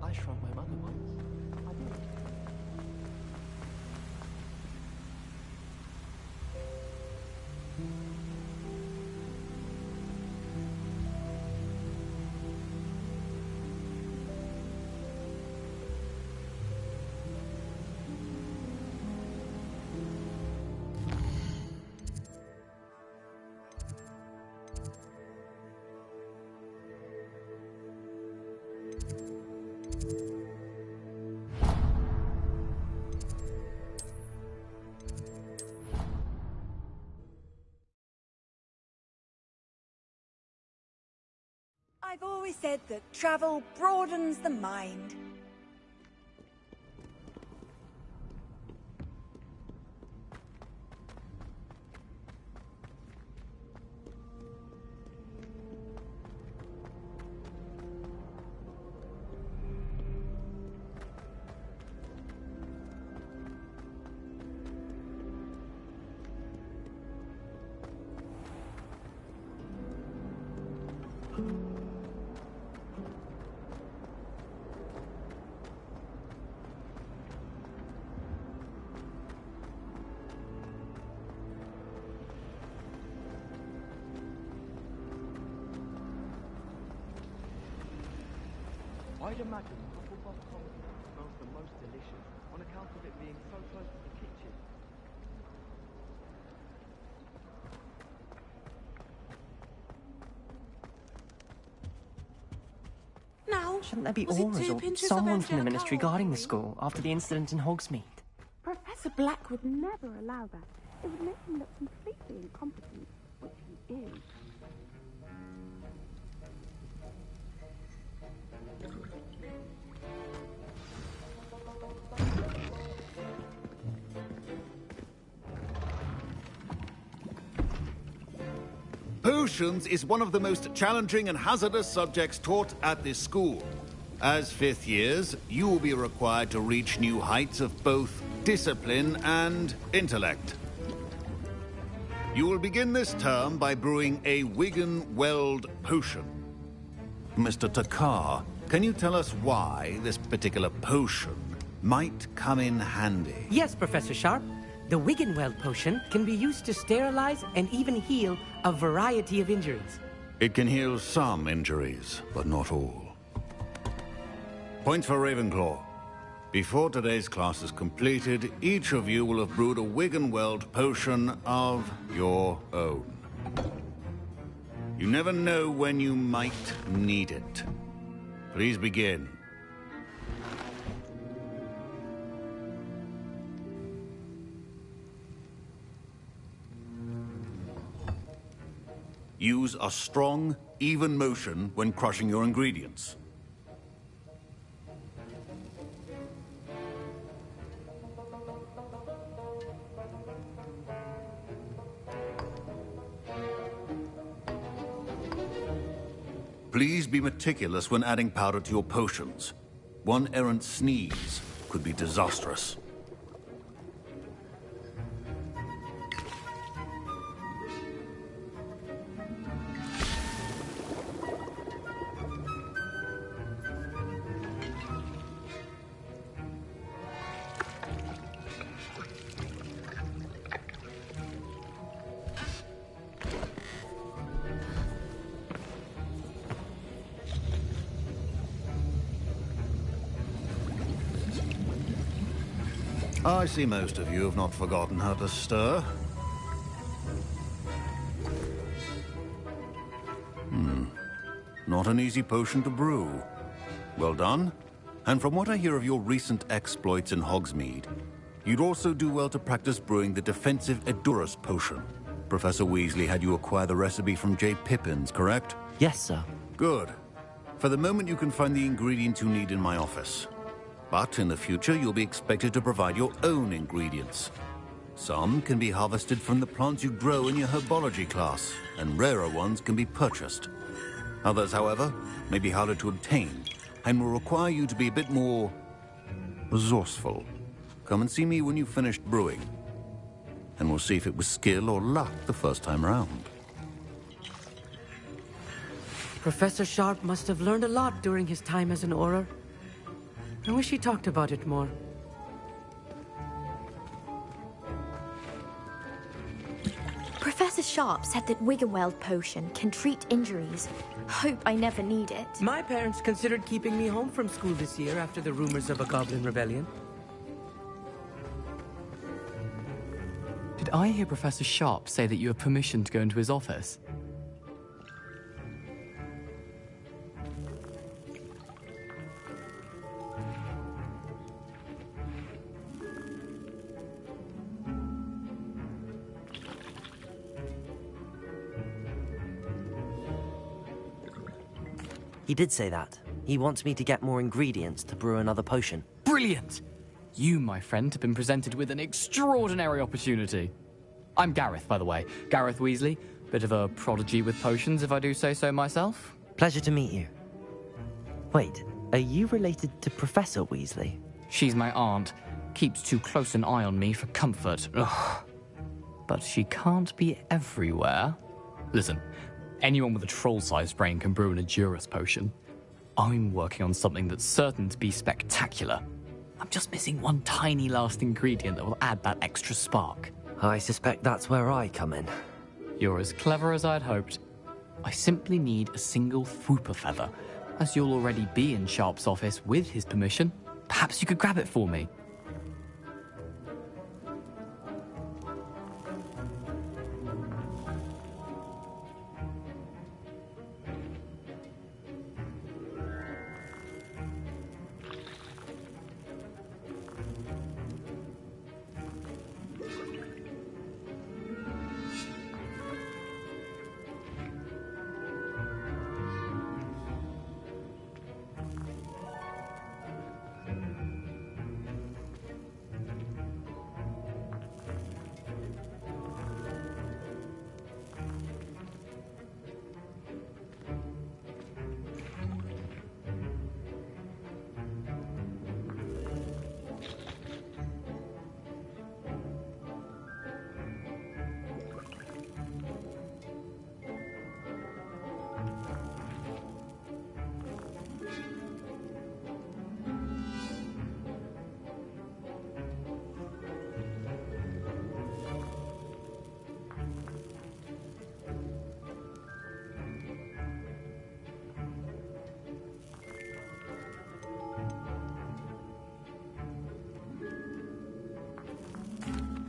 I shrunk my mother once. I did. I've always said that travel broadens the mind. I'd imagine Hufflepuff coffee smells the most delicious on account of it being so close to the kitchen. Now, Shouldn't there be was it auras 2 or pinches of someone from the Angelica ministry or guarding the 3? school after the incident in Hogsmeade? Professor Black would never allow that. It would make him look completely incompetent, which he is. Potions is one of the most challenging and hazardous subjects taught at this school. As fifth years, you will be required to reach new heights of both discipline and intellect. You will begin this term by brewing a Wiggenweld potion. Mr. Takar, can you tell us why this particular potion might come in handy? Yes, Professor Sharp. The Wiggenweld potion can be used to sterilize and even heal a variety of injuries. It can heal some injuries, but not all. Points for Ravenclaw. Before today's class is completed, each of you will have brewed a Wiggenweld potion of your own. You never know when you might need it. Please begin. Use a strong, even motion when crushing your ingredients. Please be meticulous when adding powder to your potions. One errant sneeze could be disastrous. I see most of you have not forgotten how to stir. Not an easy potion to brew. Well done. And from what I hear of your recent exploits in Hogsmeade, you'd also do well to practice brewing the defensive Edurus potion. Professor Weasley had you acquire the recipe from J. Pippins, correct? Yes, sir. Good. For the moment, you can find the ingredients you need in my office. But in the future, you'll be expected to provide your own ingredients. Some can be harvested from the plants you grow in your herbology class, and rarer ones can be purchased. Others, however, may be harder to obtain, and will require you to be a bit more resourceful. Come and see me when you've finished brewing, and we'll see if it was skill or luck the first time around. Professor Sharp must have learned a lot during his time as an Auror. I wish he talked about it more. Professor Sharp said that Wiggenweld potion can treat injuries. Hope I never need it. My parents considered keeping me home from school this year after the rumors of a goblin rebellion. Did I hear Professor Sharp say that you have permission to go into his office? He did say that. He wants me to get more ingredients to brew another potion. Brilliant! You, my friend, have been presented with an extraordinary opportunity. I'm Gareth, by the way. Gareth Weasley. Bit of a prodigy with potions, if I do say so myself. Pleasure to meet you. Wait, are you related to Professor Weasley? She's my aunt. Keeps too close an eye on me for comfort. Ugh. But she can't be everywhere. Listen, anyone with a troll-sized brain can brew an Edurus potion. I'm working on something that's certain to be spectacular. I'm just missing one tiny last ingredient that will add that extra spark. I suspect that's where I come in. You're as clever as I'd hoped. I simply need a single Fwooper feather. As you'll already be in Sharp's office with his permission, perhaps you could grab it for me.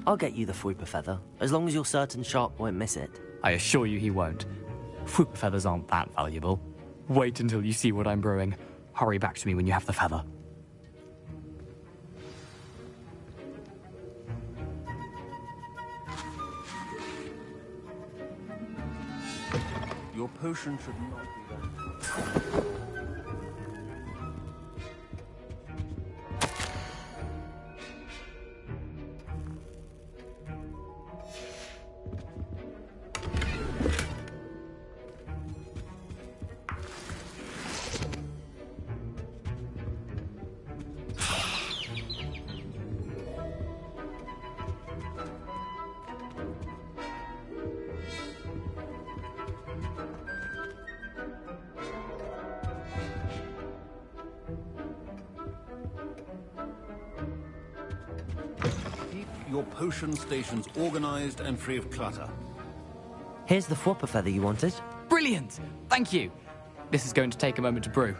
I'll get you the Fwooper feather, as long as you're certain Sharp won't miss it. I assure you he won't. Fwooper feathers aren't that valuable. Wait until you see what I'm brewing. Hurry back to me when you have the feather. Your potion should not be that. Your potion stations organized and free of clutter. Here's the Fwopper feather you wanted. Brilliant! Thank you. This is going to take a moment to brew.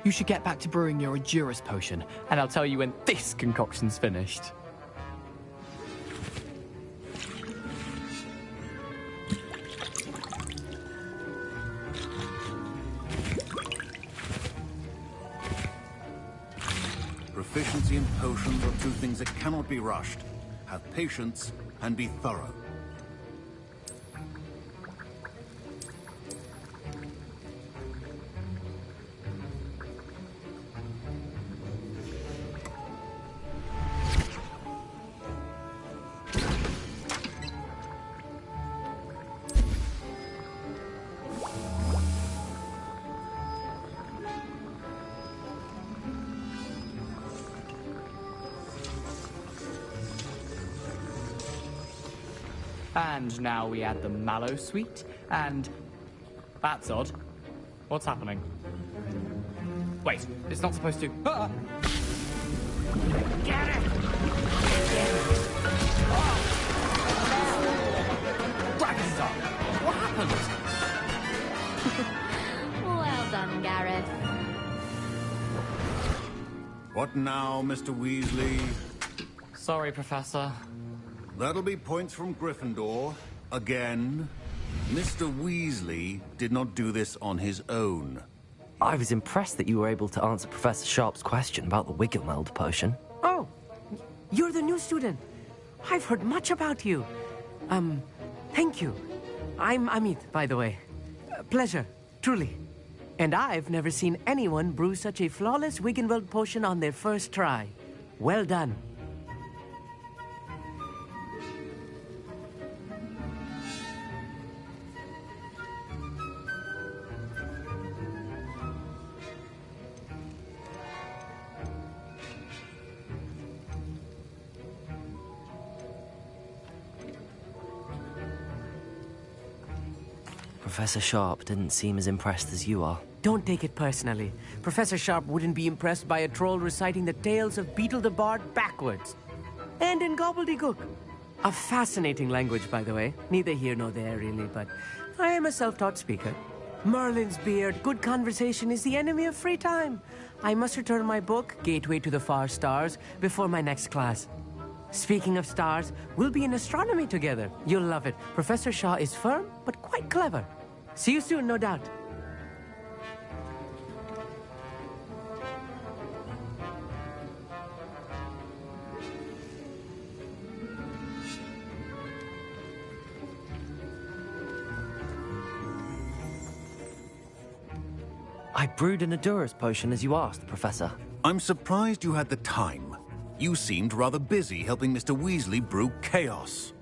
You should get back to brewing your Edurus potion, and I'll tell you when this concoction's finished. Proficiency in potions are two things that cannot be rushed. Have patience and be thorough. And now we add the mallow sweet, and... That's odd. What's happening? Wait, it's not supposed to... Ah! Get it! Dragonstar! What happened? Well done, Gareth. What now, Mr. Weasley? Sorry, Professor. That'll be points from Gryffindor. Again. Mr. Weasley did not do this on his own. I was impressed that you were able to answer Professor Sharp's question about the Wiggenweld potion. Oh, you're the new student. I've heard much about you. Thank you. I'm Amit, by the way. Pleasure, truly. And I've never seen anyone brew such a flawless Wiggenweld potion on their first try. Well done. Professor Sharp didn't seem as impressed as you are. Don't take it personally. Professor Sharp wouldn't be impressed by a troll reciting the tales of Beetle the Bard backwards. And in gobbledygook. A fascinating language, by the way. Neither here nor there, really, but I am a self-taught speaker. Merlin's beard, good conversation is the enemy of free time. I must return my book, Gateway to the Far Stars, before my next class. Speaking of stars, we'll be in astronomy together. You'll love it. Professor Shaw is firm, but quite clever. See you soon, no doubt. I brewed an Edurus potion as you asked, Professor. I'm surprised you had the time. You seemed rather busy helping Mr. Weasley brew chaos.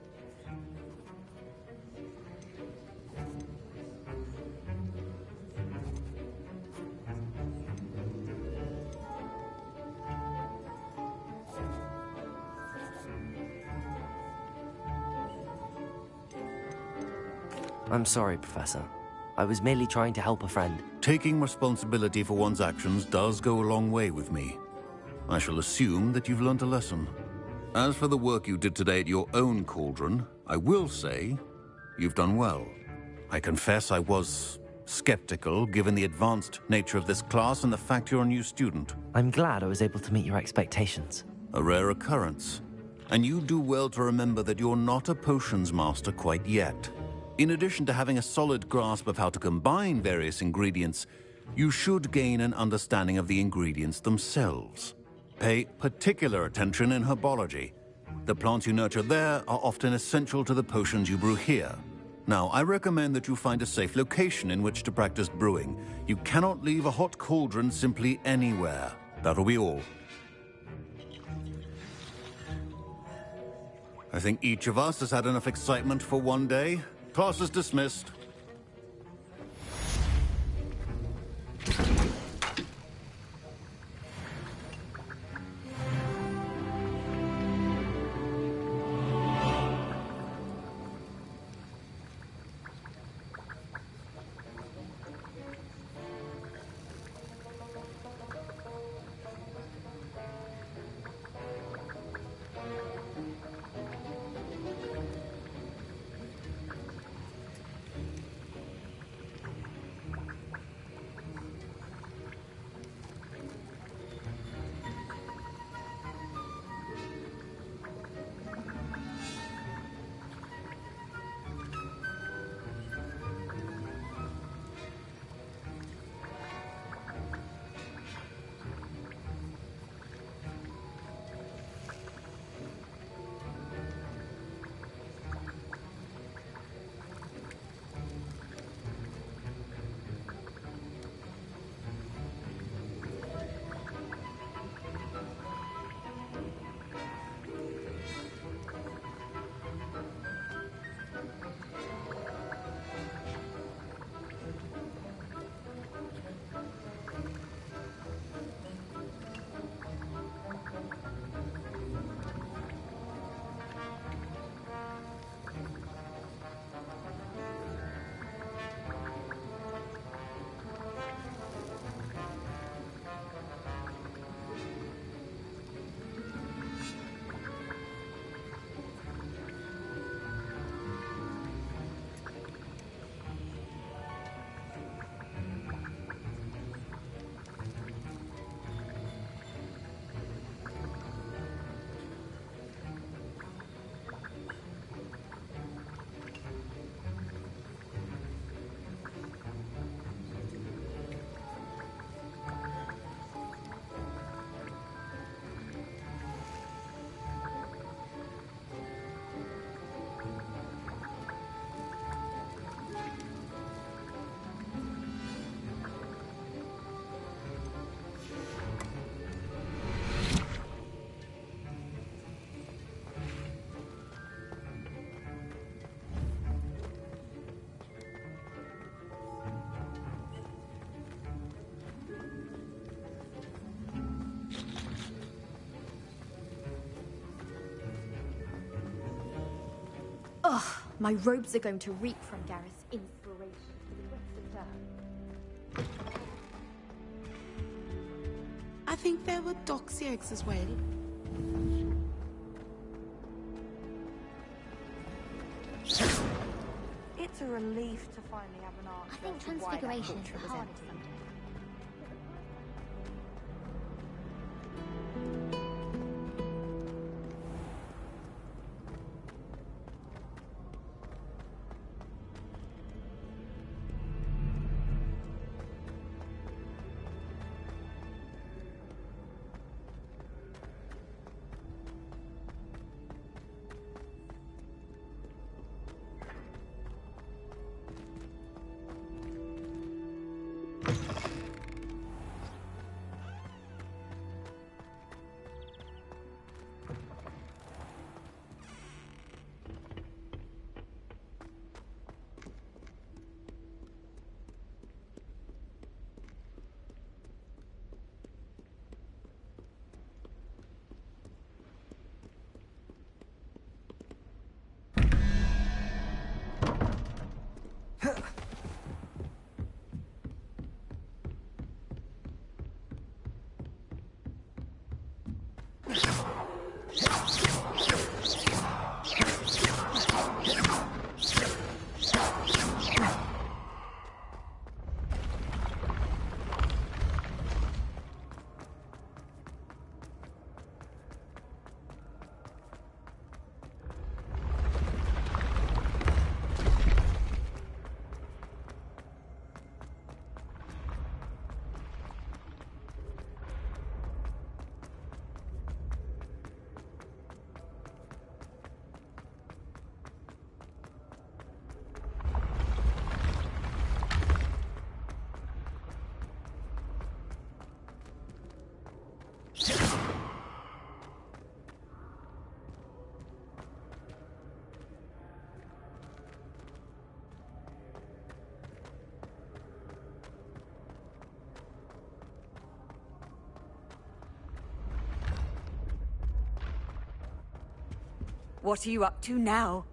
I'm sorry, Professor. I was merely trying to help a friend. Taking responsibility for one's actions does go a long way with me. I shall assume that you've learnt a lesson. As for the work you did today at your own cauldron, I will say you've done well. I confess I was skeptical, given the advanced nature of this class and the fact you're a new student. I'm glad I was able to meet your expectations. A rare occurrence. And you do well to remember that you're not a potions master quite yet. In addition to having a solid grasp of how to combine various ingredients, you should gain an understanding of the ingredients themselves. Pay particular attention in herbology. The plants you nurture there are often essential to the potions you brew here. Now, I recommend that you find a safe location in which to practice brewing. You cannot leave a hot cauldron simply anywhere. That'll be all. I think each of us has had enough excitement for one day. Class is dismissed. Ugh, my robes are going to reek from Gareth's inspiration for the rest of term. I think there were doxy eggs as well. It's a relief to finally have an answer. I think transfiguration is the hardest sometimes. What are you up to now?